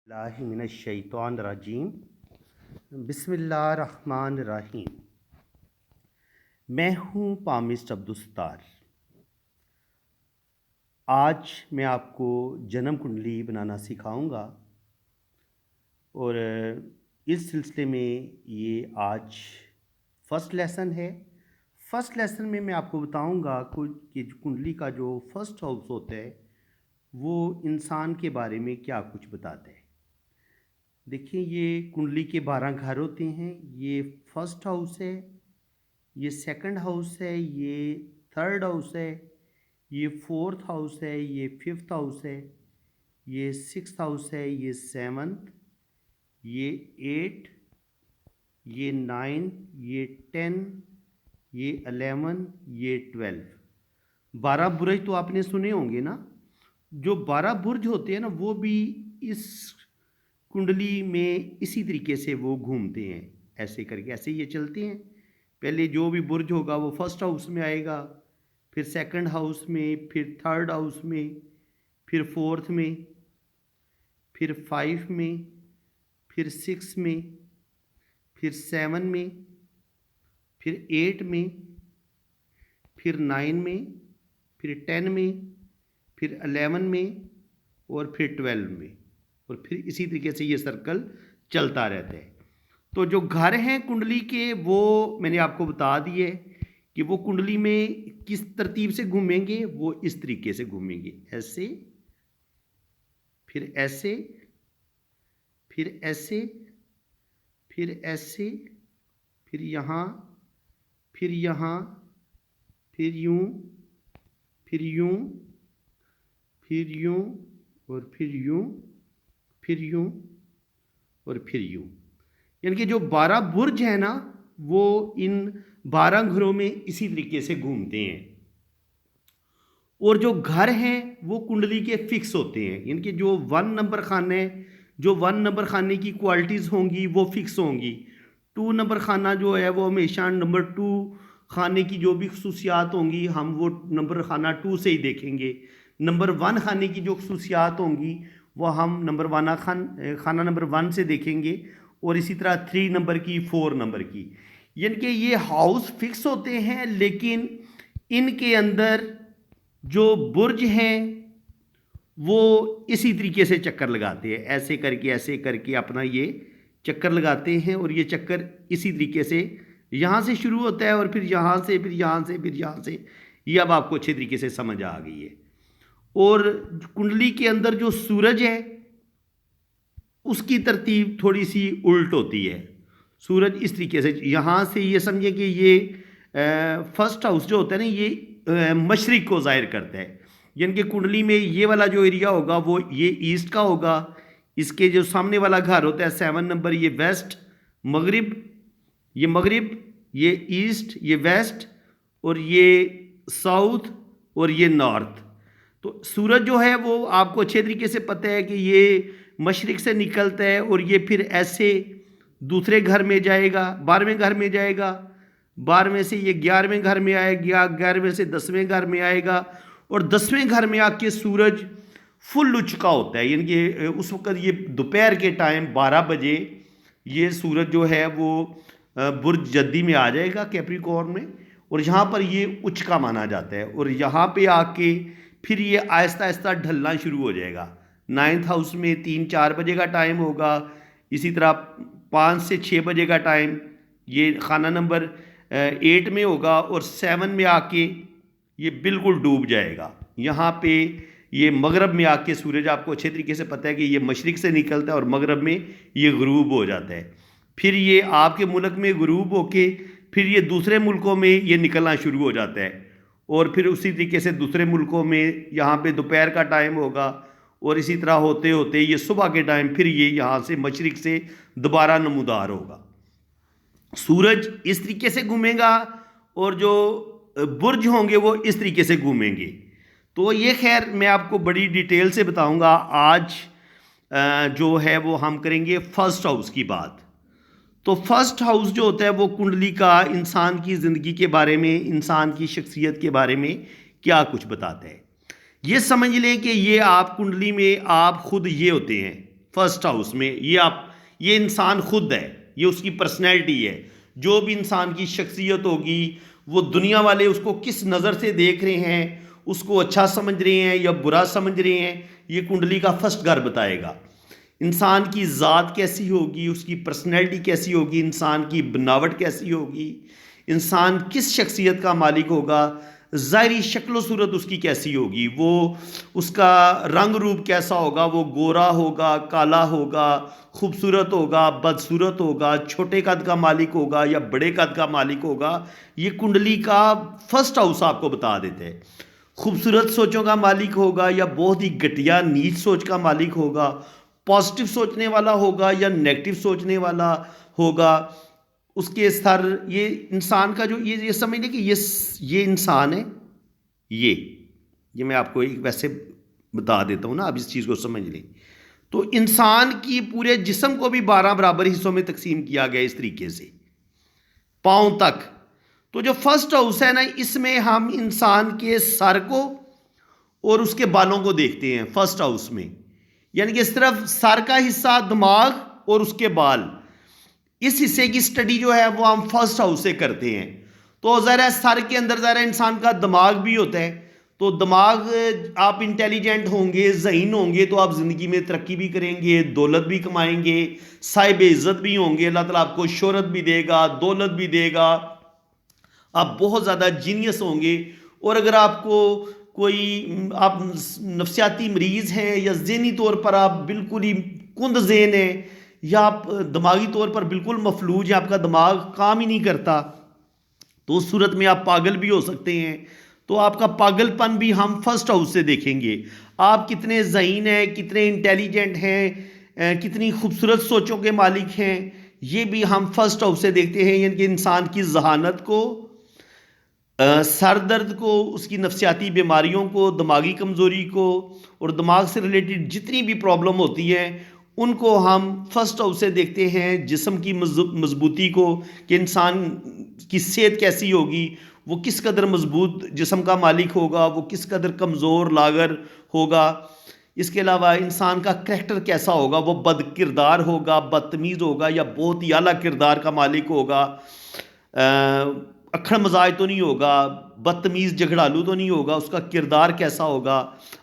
मिनश्शैतानिर्रजीम बिस्मिल्लाहिर्रहमानिर्रहीम। मैं हूँ पामिस्ट अब्दुस्तार। आज मैं आपको जन्म कुंडली बनाना सिखाऊंगा और इस सिलसिले में ये आज फर्स्ट लेसन है। फर्स्ट लेसन में मैं आपको बताऊंगा कि कुंडली का जो फर्स्ट हाउस होता है वो इंसान के बारे में क्या कुछ बताता है। देखिए, ये कुंडली के 12 घर होते हैं। ये फर्स्ट हाउस है, ये सेकंड हाउस है, ये थर्ड हाउस है, ये फोर्थ हाउस है, ये फिफ्थ हाउस है, ये सिक्स्थ हाउस है, ये सेवन्थ, ये 8, ये 9, ये 10, ये 11, ये 12। 12 बुर्ज तो आपने सुने होंगे ना। जो 12 बुर्ज होते हैं ना, वो भी इस कुंडली में इसी तरीके से वो घूमते हैं, ऐसे करके ऐसे ये चलते हैं। पहले जो भी बुर्ज होगा वो फर्स्ट हाउस में आएगा, फिर सेकंड हाउस में, फिर थर्ड हाउस में, फिर फोर्थ में, फिर 5 में, फिर 6 में, फिर 7 में, फिर 8 में, फिर 9 में, फिर 10 में, फिर 11 में और फिर 12 में, और फिर इसी तरीके से ये सर्कल चलता रहता है। तो जो घर हैं कुंडली के वो मैंने आपको बता दिए कि वो कुंडली में किस तरतीब से घूमेंगे। वो इस तरीके से घूमेंगे, ऐसे, फिर ऐसे, फिर ऐसे, फिर ऐसे, फिर यहाँ, फिर यहाँ, फिर यूं, फिर यूं, फिर यूं और फिर यूं, फिर यूं और फिर यूं। यानी कि जो 12 बुर्ज है ना, वो इन 12 घरों में इसी तरीके से घूमते हैं। और जो घर हैं वो कुंडली के फिक्स होते हैं। यानी कि जो 1 नंबर खाना है, जो 1 नंबर खाने की क्वालिटीज़ होंगी वो फिक्स होंगी। 2 नंबर खाना जो है वो हमेशा नंबर 2 खाने की जो भी खसूसियात होंगी हम वो नंबर खाना 2 से ही देखेंगे। नंबर 1 खाने की जो खसूसियात होंगी वो हम नंबर खाना नंबर 1 से देखेंगे, और इसी तरह 3 नंबर की, 4 नंबर की। यानी कि ये हाउस फिक्स होते हैं, लेकिन इनके अंदर जो बुर्ज हैं वो इसी तरीके से चक्कर लगाते हैं, ऐसे करके अपना ये चक्कर लगाते हैं। और ये चक्कर इसी तरीके से यहाँ से शुरू होता है और फिर यहाँ से, फिर यहाँ से, फिर यहाँ से। ये अब आपको अच्छे तरीके से समझ आ गई है। और कुंडली के अंदर जो सूरज है उसकी तरतीब थोड़ी सी उल्ट होती है। सूरज इस तरीके से, यहाँ से ये समझिए कि ये फर्स्ट हाउस जो होता है ना, ये मशरिक को ज़ाहिर करता है। यानी कि कुंडली में ये वाला जो एरिया होगा वो ये ईस्ट का होगा। इसके जो सामने वाला घर होता है 7 नंबर, ये वेस्ट, मगरिब, ये मगरिब, ये ईस्ट, ये वेस्ट, और ये साउथ, और ये नॉर्थ। तो सूरज जो है वो आपको अच्छे तरीके से पता है कि ये मशरिक से निकलता है और ये फिर ऐसे दूसरे घर में जाएगा, 12वें घर में जाएगा, 12वें से ये 11वें घर में आएगा, 11वें से 10वें घर में आएगा, और 10वें घर में आके सूरज फुल उचका होता है। यानी कि उस वक्त ये दोपहर के टाइम 12 बजे ये सूरज जो है वो बुर्ज जद्दी में आ जाएगा, कैप्रिकॉर्न में, और यहाँ पर ये उचका माना जाता है। और यहाँ पे आके फिर ये आहिस्ता आहिस्ता ढलना शुरू हो जाएगा। 9th हाउस में 3-4 बजे का टाइम होगा, इसी तरह 5 से 6 बजे का टाइम ये खाना नंबर 8 में होगा, और 7 में आके ये बिल्कुल डूब जाएगा। यहाँ पे ये मगरब में आके सूरज, आपको अच्छे तरीके से पता है कि ये मशरिक से निकलता है और मगरब में ये गुरूब हो जाता है। फिर ये आपके मुल्क में गुरूब होके फिर ये दूसरे मुल्कों में ये निकलना शुरू हो जाता है, और फिर उसी तरीके से दूसरे मुल्कों में यहाँ पे दोपहर का टाइम होगा, और इसी तरह होते होते ये सुबह के टाइम फिर ये यहाँ से मशरिक से दोबारा नमूदार होगा। सूरज इस तरीके से घूमेगा और जो बुर्ज होंगे वो इस तरीके से घूमेंगे। तो ये खैर मैं आपको बड़ी डिटेल से बताऊंगा। आज जो है वो हम करेंगे फर्स्ट हाउस की बात। तो फर्स्ट हाउस जो होता है वो कुंडली का इंसान की ज़िंदगी के बारे में, इंसान की शख्सियत के बारे में क्या कुछ बताता है। ये समझ लें कि ये आप कुंडली में आप खुद ये होते हैं। फर्स्ट हाउस में, ये इंसान खुद है, ये उसकी पर्सनैलिटी है। जो भी इंसान की शख्सियत होगी, वो दुनिया वाले उसको किस नज़र से देख रहे हैं, उसको अच्छा समझ रहे हैं या बुरा समझ रहे हैं, ये कुंडली का फर्स्ट घर बताएगा। इंसान की ज़ात कैसी होगी, उसकी पर्सनैलिटी कैसी होगी, इंसान की बनावट कैसी होगी, इंसान किस शख्सियत का मालिक होगा, ज़ाहरी शक्ल सूरत उसकी कैसी होगी, वो उसका रंग रूप कैसा होगा, वो गोरा होगा, काला होगा, खूबसूरत होगा, बदसूरत होगा, छोटे कद का मालिक होगा या बड़े कद का मालिक होगा, ये कुंडली का फर्स्ट हाउस आपको बता देते हैं। खूबसूरत सोचों का मालिक होगा या बहुत ही घटिया नीच सोच का मालिक होगा, पॉजिटिव सोचने वाला होगा या नेगेटिव सोचने वाला होगा, उसके सर, ये इंसान का जो ये समझ लें कि ये इंसान है, ये मैं आपको एक वैसे बता देता हूँ ना, अब इस चीज़ को समझ लें। तो इंसान की पूरे जिस्म को भी 12 बराबर हिस्सों में तकसीम किया गया इस तरीके से, पाँव तक। तो जो फर्स्ट हाउस है ना, इसमें हम इंसान के सर को और उसके बालों को देखते हैं फर्स्ट हाउस में, यानी कि सिर्फ सर का हिस्सा, दिमाग और उसके बाल, इस हिस्से की स्टडी जो है वो हम फर्स्ट हाउस से करते हैं। तो ज़रा सर के अंदर ज़रा इंसान का दिमाग भी होता है, तो दिमाग, आप इंटेलिजेंट होंगे, ज़हीन होंगे, तो आप ज़िंदगी में तरक्की भी करेंगे, दौलत भी कमाएंगे, साहिब इज़्ज़त भी होंगे, अल्लाह ताला आपको शोहरत भी देगा, दौलत भी देगा, आप बहुत ज़्यादा जीनियस होंगे। और अगर आपको आप नफ्सियाती मरीज़ हैं या ज़हनी तौर पर आप बिल्कुल ही कुंद ज़हन हैं, या आप दिमागी तौर पर बिल्कुल मफलूज हैं, आपका दिमाग काम ही नहीं करता, तो उस सूरत में आप पागल भी हो सकते हैं। तो आपका पागलपन भी हम फर्स्ट हाउस से देखेंगे। आप कितने ज़हीन हैं, कितने इंटेलिजेंट हैं, कितनी खूबसूरत सोचों के मालिक हैं, ये भी हम फर्स्ट हाउस से देखते हैं। यानी कि इंसान की जहानत को, सर दर्द को, उसकी नफ्सियाती बीमारियों को, दिमागी कमज़ोरी को, और दिमाग से रिलेटेड जितनी भी प्रॉब्लम होती है उनको हम फर्स्ट हाउस से देखते हैं। जिस्म की मजबूती को, कि इंसान की सेहत कैसी होगी, वो किस कदर मजबूत जिस्म का मालिक होगा, वो किस कदर कमज़ोर लागर होगा। इसके अलावा इंसान का करैक्टर कैसा होगा, वो बद किरदार होगा, बदतमीज़ होगा, या बहुत ही आला किरदार का मालिक होगा, अक्खड़ मजाज तो नहीं होगा, बदतमीज़ झगड़ालू तो नहीं होगा, उसका किरदार कैसा होगा,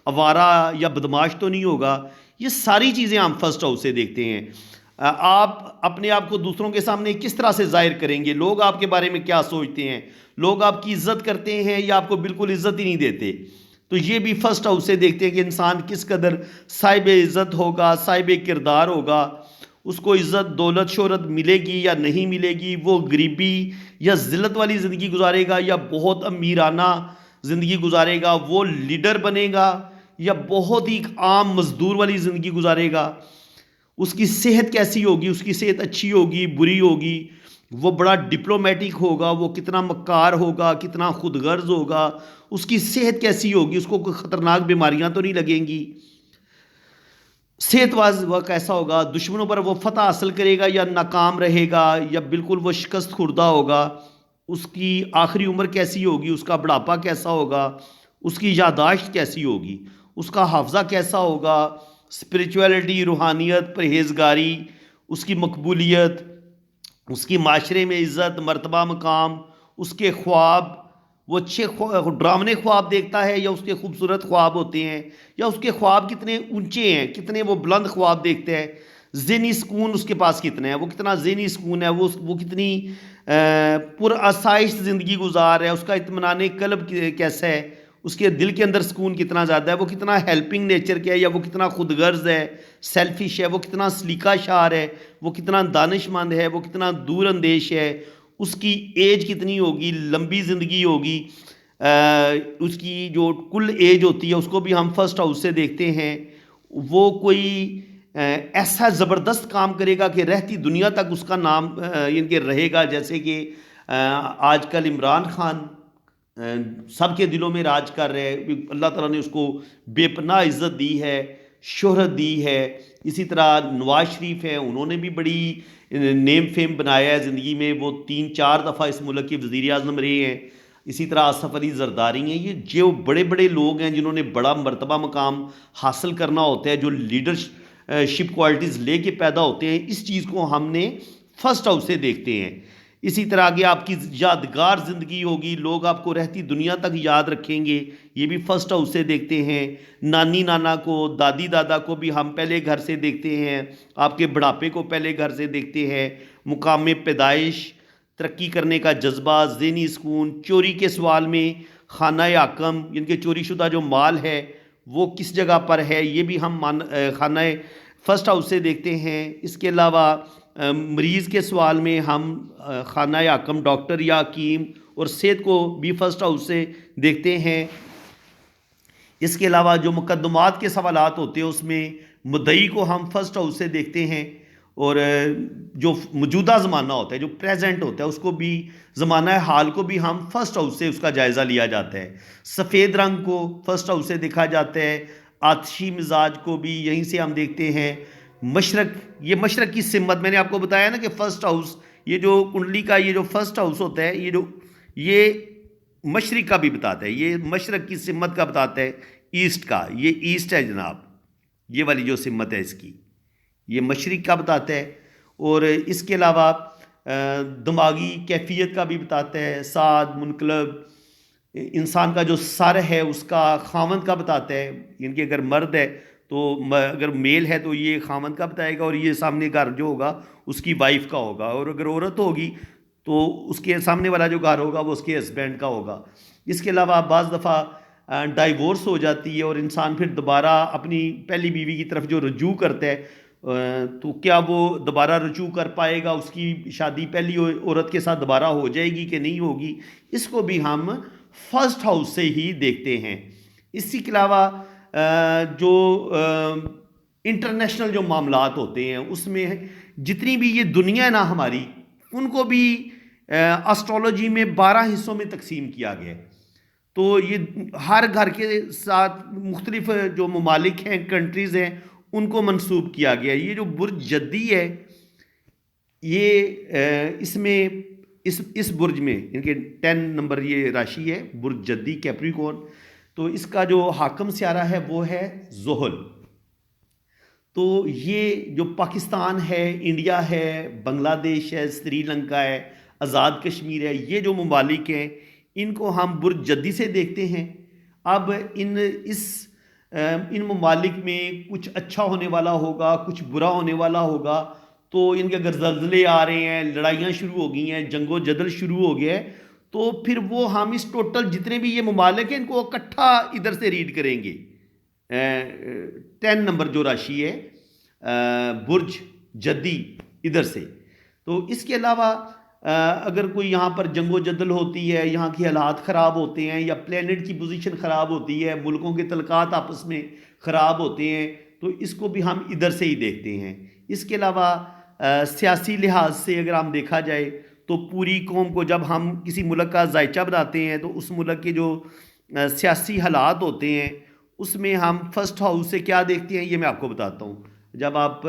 आवारा या बदमाश तो नहीं होगा। ये सारी चीज़ें हम फर्स्ट हाउस से देखते हैं। आप अपने आप को दूसरों के सामने किस तरह से जाहिर करेंगे, लोग आपके बारे में क्या सोचते हैं, लोग आपकी इज्जत करते हैं या आपको बिल्कुल इज्जत ही नहीं देते, तो ये भी फर्स्ट हाउस से देखते हैं कि इंसान किस कदर साहिब इज़्ज़त होगा, साहिब किरदार होगा, उसको इज़्ज़त, दौलत, शोहरत मिलेगी या नहीं मिलेगी, वो गरीबी या ज़िल्लत वाली ज़िंदगी गुजारेगा या बहुत अमीराना ज़िंदगी गुजारेगा, वो लीडर बनेगा या बहुत ही आम मज़दूर वाली ज़िंदगी गुजारेगा, उसकी सेहत कैसी होगी, उसकी सेहत अच्छी होगी, बुरी होगी, वो बड़ा डिप्लोमेटिक होगा, वो कितना मक्कार होगा, कितना खुदगर्ज होगा, उसकी सेहत कैसी होगी, उसको कोई ख़तरनाक बीमारियां तो नहीं लगेंगी, सेहतवाज वह कैसा होगा, दुश्मनों पर वो फतह हासिल करेगा या नाकाम रहेगा या बिल्कुल वो शिकस्त खुर्दा होगा, उसकी आखिरी उम्र कैसी होगी, उसका बुढ़ापा कैसा होगा, उसकी यादाश्त कैसी होगी, उसका हाफजा कैसा होगा, स्पिरिचुअलिटी, रूहानियत, परहेजगारी, उसकी मकबूलियत, उसकी माशरे में इज़्ज़त, मर्तबा, मकाम, उसके ख्वाब, वो अच्छे डरावने ख्वाब देखता है या उसके खूबसूरत ख्वाब होते हैं, या उसके ख्वाब कितने ऊंचे हैं, कितने वो बुलंद ख्वाब देखते हैं, ज़हनी सुकून उसके पास कितना है, वो कितना ज़हनी सुकून है, वो कितनी पुरआसाइश ज़िंदगी गुजार है, उसका इत्मीनान क़ल्ब कैसा है, उसके दिल के अंदर सुकून कितना ज़्यादा है, वो कितना हेल्पिंग नेचर का है या वो कितना खुदगर्ज है, सेल्फिश है, वो कितना सलीका शार है, वो कितना दानिशमंद है, वो कितना दूर अंदेश है, उसकी एज कितनी होगी, लंबी ज़िंदगी होगी, उसकी जो कुल एज होती है उसको भी हम फर्स्ट हाउस से देखते हैं। वो कोई ऐसा ज़बरदस्त काम करेगा कि रहती दुनिया तक उसका नाम इनके रहेगा, जैसे कि आजकल इमरान खान सबके दिलों में राज कर रहे हैं, अल्लाह ताला ने उसको बेपनाह इज़्ज़त दी है, शोहरत दी है। इसी तरह नवाज शरीफ हैं, उन्होंने भी बड़ी नेम फेम बनाया है ज़िंदगी में, वो 3-4 दफ़ा इस मुल्क के वज़ीर आज़म रहे हैं। इसी तरह आसफ़ अली ज़रदारी हैं। ये जो बड़े बड़े लोग हैं जिन्होंने बड़ा मर्तबा मकाम हासिल करना होता है, जो लीडर शिप क्वालिटीज़ लेके पैदा होते हैं, इस चीज़ को हमने फर्स्ट हाउस से देखते हैं। इसी तरह आगे आपकी यादगार ज़िंदगी होगी, लोग आपको रहती दुनिया तक याद रखेंगे, ये भी फर्स्ट हाउस से देखते हैं। नानी नाना को, दादी दादा को भी हम पहले घर से देखते हैं, आपके बुढ़ापे को पहले घर से देखते हैं। मुकाम पैदाइश, तरक्की करने का जज्बा, ज़हनी सुकून, चोरी के सवाल में खाना आकम, इनके चोरी शुदा जो माल है वो किस जगह पर है, ये भी हम खाना फर्स्ट हाउस से देखते हैं। इसके अलावा मरीज़ के सवाल में हम खाना आकम, डॉक्टर या हकीम और सेहत को भी फर्स्ट हाउस से देखते हैं। इसके अलावा जो मुकदमात के सवालात होते हैं उसमें मुद्दई को हम फर्स्ट हाउस से देखते हैं, और जो मौजूदा ज़माना होता है, जो प्रेजेंट होता है, उसको भी ज़माना हाल को भी हम फर्स्ट हाउस से उसका जायज़ा लिया जाता है। सफ़ेद रंग को फर्स्ट हाउस से देखा जाता है, आतिशी मिजाज को भी यहीं से हम देखते हैं। मशरक, ये मशरक की सिमत मैंने आपको बताया ना कि फ़र्स्ट हाउस, ये जो कुंडली का ये जो फर्स्ट हाउस होता है, ये मशरक का भी बताता है, ये मशरक की सिमत का बताता है, ईस्ट का, ये ईस्ट है जनाब, ये वाली जो सिमत है इसकी, ये मशरक का बताता है। और इसके अलावा दिमागी कैफियत का भी बताता है, साद मुनकलब, इंसान का जो सर है उसका खामद का बताता है, इनके अगर मर्द है तो अगर मेल है तो ये खामद का बताएगा, और ये सामने घर जो होगा उसकी वाइफ का होगा, और अगर औरत होगी तो उसके सामने वाला जो घर होगा वो उसके हस्बैंड का होगा। इसके अलावा बाज़ दफ़ा डाइवोर्स हो जाती है और इंसान फिर दोबारा अपनी पहली बीवी की तरफ जो रुजू करता है, तो क्या वो दोबारा रुजू कर पाएगा, उसकी शादी पहली औरत के साथ दोबारा हो जाएगी कि नहीं होगी, इसको भी हम फर्स्ट हाउस से ही देखते हैं। इसी के अलावा जो इंटरनेशनल जो मामलात होते हैं उसमें जितनी भी ये दुनिया है ना हमारी, उनको भी एस्ट्रोलॉजी में 12 हिस्सों में तकसीम किया गया है। तो ये हर घर के साथ मुख्तलिफ जो ममालिक हैं, कंट्रीज़ हैं, उनको मंसूब किया गया है। ये जो बुर्ज जद्दी है, ये इसमें इस बुर्ज में इनके 10 नंबर ये राशि है, बुर्ज जद्दी कैप्रिकॉर्न। तो इसका जो हाकम सियारा है वो है ज़ोहल। तो ये जो पाकिस्तान है, इंडिया है, बांग्लादेश है, श्रीलंका है, आज़ाद कश्मीर है, ये जो ममालिक हैं इनको हम बुर्ज जद्दी से देखते हैं। अब इन ममालिक में कुछ अच्छा होने वाला होगा, कुछ बुरा होने वाला होगा, तो इनके अगर जल्जले आ रहे हैं, लड़ाइयाँ शुरू हो गई हैं, जंगो जदल शुरू हो गया है, तो फिर वो हम इस टोटल जितने भी ये ममालिक हैं इनको इकट्ठा इधर से रीड करेंगे। 10 नंबर जो राशि है बुर्ज जद्दी, इधर से। तो इसके अलावा अगर कोई यहाँ पर जंगो जदल होती है, यहाँ की हालात ख़राब होते हैं, या प्लेनेट की पोजीशन ख़राब होती है, मुल्कों के तलकात आपस में ख़राब होते हैं, तो इसको भी हम इधर से ही देखते हैं। इसके अलावा सियासी लिहाज से अगर हम देखा जाए तो पूरी कौम को जब हम किसी मुल्क का जायचा बनाते हैं तो उस मुल्क के जो सियासी हालात होते हैं उसमें हम फर्स्ट हाउस से क्या देखते हैं, ये मैं आपको बताता हूँ। जब आप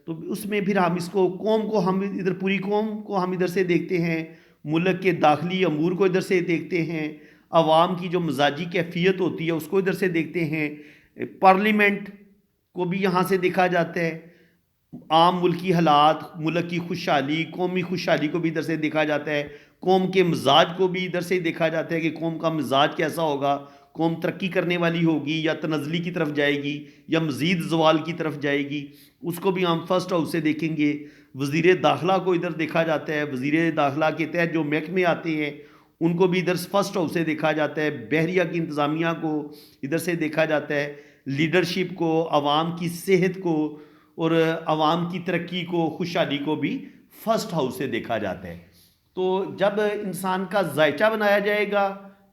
तो उसमें फिर हम इसको कौम को हम इधर, पूरी कौम को हम इधर से देखते हैं, मुल्क के दाखिली अमूर को इधर से देखते हैं, अवाम की जो मजाजी कैफियत होती है उसको इधर से देखते हैं, पार्लियामेंट को भी यहाँ से देखा जाता है, आम मुल्की हालात, मुल्क की खुशहाली, कौमी खुशहाली को भी इधर से देखा जाता है, कौम के मिजाज को भी इधर से देखा जाता है कि कौम का मिजाज कैसा होगा, कौम तरक्की करने वाली होगी या तनज़ली की तरफ जाएगी या मज़ीद ज़वाल की तरफ जाएगी, उसको भी हम फर्स्ट हाउस से देखेंगे। वज़ीर दाखिला को इधर देखा जाता है, वज़ीर दाखिला के तहत जो महकमे आते हैं उनको भी इधर फर्स्ट हाउस से देखा जाता है, बहरिया की इंतज़ामिया को इधर से देखा जाता है, लीडरशिप को, आवाम की सेहत को और आवाम की तरक्की को, खुशहाली को भी फर्स्ट हाउस से देखा जाता है। तो जब इंसान का जायचा बनाया जाएगा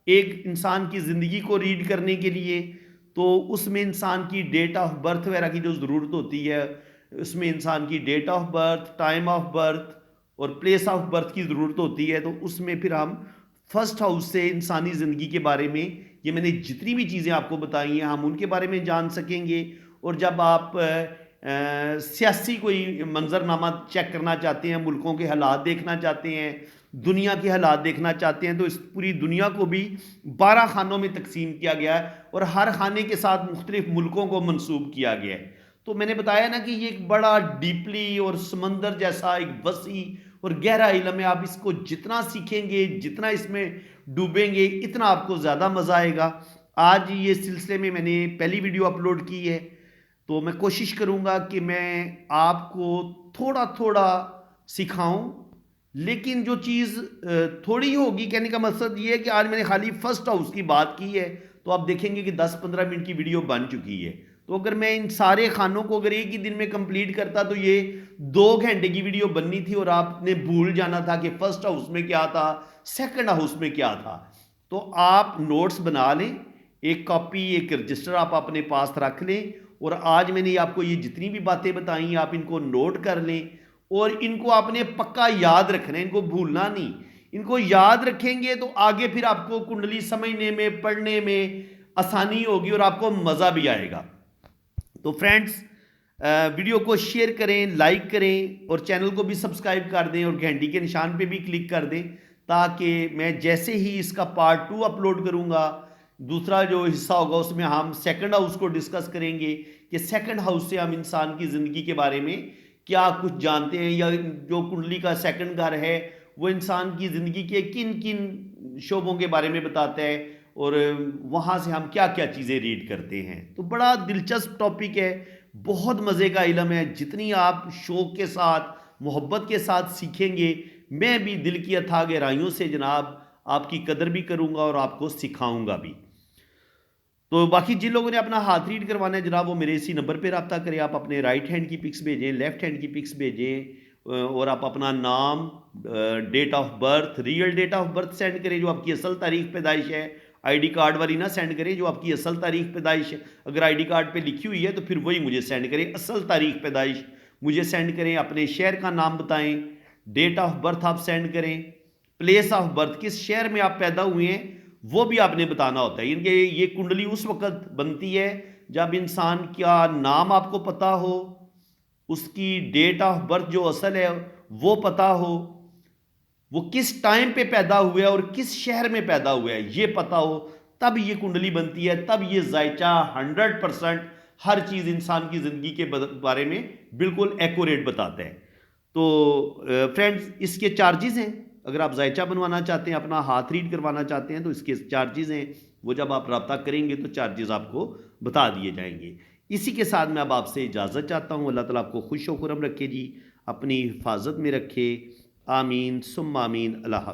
एक इंसान की ज़िंदगी को रीड करने के लिए, तो उसमें इंसान की डेट ऑफ बर्थ वगैरह की जो ज़रूरत होती है, उसमें इंसान की date of birth, time of birth और प्लेस ऑफ बर्थ की ज़रूरत होती है। तो उसमें फिर हम फर्स्ट हाउस से इंसानी ज़िंदगी के बारे में, ये मैंने जितनी भी चीज़ें आपको बताई हैं, हम उनके बारे में जान सकेंगे। और जब आप सियासी कोई मंजरनामा चेक करना चाहते हैं, मुल्कों के हालात देखना चाहते हैं, दुनिया के हालात देखना चाहते हैं, तो इस पूरी दुनिया को भी 12 खानों में तकसीम किया गया है और हर खाने के साथ मुख्तलिफ मुल्कों को मंसूब किया गया है। तो मैंने बताया ना कि ये एक बड़ा डीपली और समंदर जैसा एक वसी और गहरा इल्म है। आप इसको जितना सीखेंगे, जितना इसमें डूबेंगे, इतना आपको ज़्यादा मज़ा आएगा। आज ये सिलसिले में मैंने पहली वीडियो अपलोड की है, तो मैं कोशिश करूँगा कि मैं आपको थोड़ा थोड़ा सिखाऊं, लेकिन जो चीज़ थोड़ी होगी, कहने का मकसद ये है कि आज मैंने खाली फर्स्ट हाउस की बात की है, तो आप देखेंगे कि 10-15 मिनट की वीडियो बन चुकी है। तो अगर मैं इन सारे खानों को अगर एक ही दिन में कंप्लीट करता तो ये 2 घंटे की वीडियो बननी थी और आपने भूल जाना था कि फर्स्ट हाउस में क्या था, सेकंड हाउस में क्या था। तो आप नोट्स बना लें, एक कॉपी, एक रजिस्टर आप अपने पास रख लें, और आज मैंने आपको ये जितनी भी बातें बताई आप इनको नोट कर लें और इनको आपने पक्का याद रखना है, इनको भूलना नहीं। इनको याद रखेंगे तो आगे फिर आपको कुंडली समझने में, पढ़ने में आसानी होगी और आपको मज़ा भी आएगा। तो फ्रेंड्स, वीडियो को शेयर करें, लाइक करें और चैनल को भी सब्सक्राइब कर दें और घंटी के निशान पे भी क्लिक कर दें, ताकि मैं जैसे ही इसका पार्ट 2 अपलोड करूंगा, दूसरा जो हिस्सा होगा उसमें हम सेकंड हाउस को डिस्कस करेंगे कि सेकंड हाउस से हम इंसान की ज़िंदगी के बारे में क्या कुछ जानते हैं, या जो कुंडली का सेकंड घर है वो इंसान की ज़िंदगी के किन किन शोबों के बारे में बताता है और वहाँ से हम क्या क्या चीज़ें रीड करते हैं। तो बड़ा दिलचस्प टॉपिक है, बहुत मज़े का इल्म है। जितनी आप शौक़ के साथ, मोहब्बत के साथ सीखेंगे, मैं भी दिल की अथाह गहराइयों से जनाब आपकी कदर भी करूँगा और आपको सिखाऊँगा भी। तो बाकी जिन लोगों ने अपना हाथ रीड करवाना है जनाब, वो मेरे इसी नंबर पे रब्ता करें। आप अपने राइट हैंड की पिक्स भेजें, लेफ्ट हैंड की पिक्स भेजें, और आप अपना नाम, date of birth, real date of birth send करें जो आपकी असल तारीख पैदाइश है। आईडी कार्ड वाली ना सेंड करें जो आपकी असल तारीख पैदाइश है। अगर आईडी कार्ड पे लिखी हुई है तो फिर वही मुझे सेंड करें, असल तारीख पैदाइश मुझे सेंड करें। अपने शहर का नाम बताएं, डेट ऑफ बर्थ आप सेंड करें, प्लेस ऑफ बर्थ, किस शहर में आप पैदा हुए हैं वो भी आपने बताना होता है। इनके ये कुंडली उस वक्त बनती है जब इंसान का नाम आपको पता हो, उसकी डेट ऑफ बर्थ जो असल है वो पता हो, वो किस टाइम पे पैदा हुआ है और किस शहर में पैदा हुआ है ये पता हो, तब ये कुंडली बनती है। तब ये जायचा 100% हर चीज़ इंसान की ज़िंदगी के बारे में बिल्कुल एक्यूरेट बताता है। तो फ्रेंड्स, इसके चार्जेस हैं। अगर आप जायचा बनवाना चाहते हैं, अपना हाथ रीड करवाना चाहते हैं, तो इसके चार्जेस हैं। वो जब आप रब्ता करेंगे तो चार्जेस आपको बता दिए जाएंगे। इसी के साथ मैं अब आपसे इजाज़त चाहता हूँ। अल्लाह ताला आपको खुश व खुर्रम रखे जी, अपनी हिफाजत में रखे। आमीन सुम्मा आमीन। अल्लाह।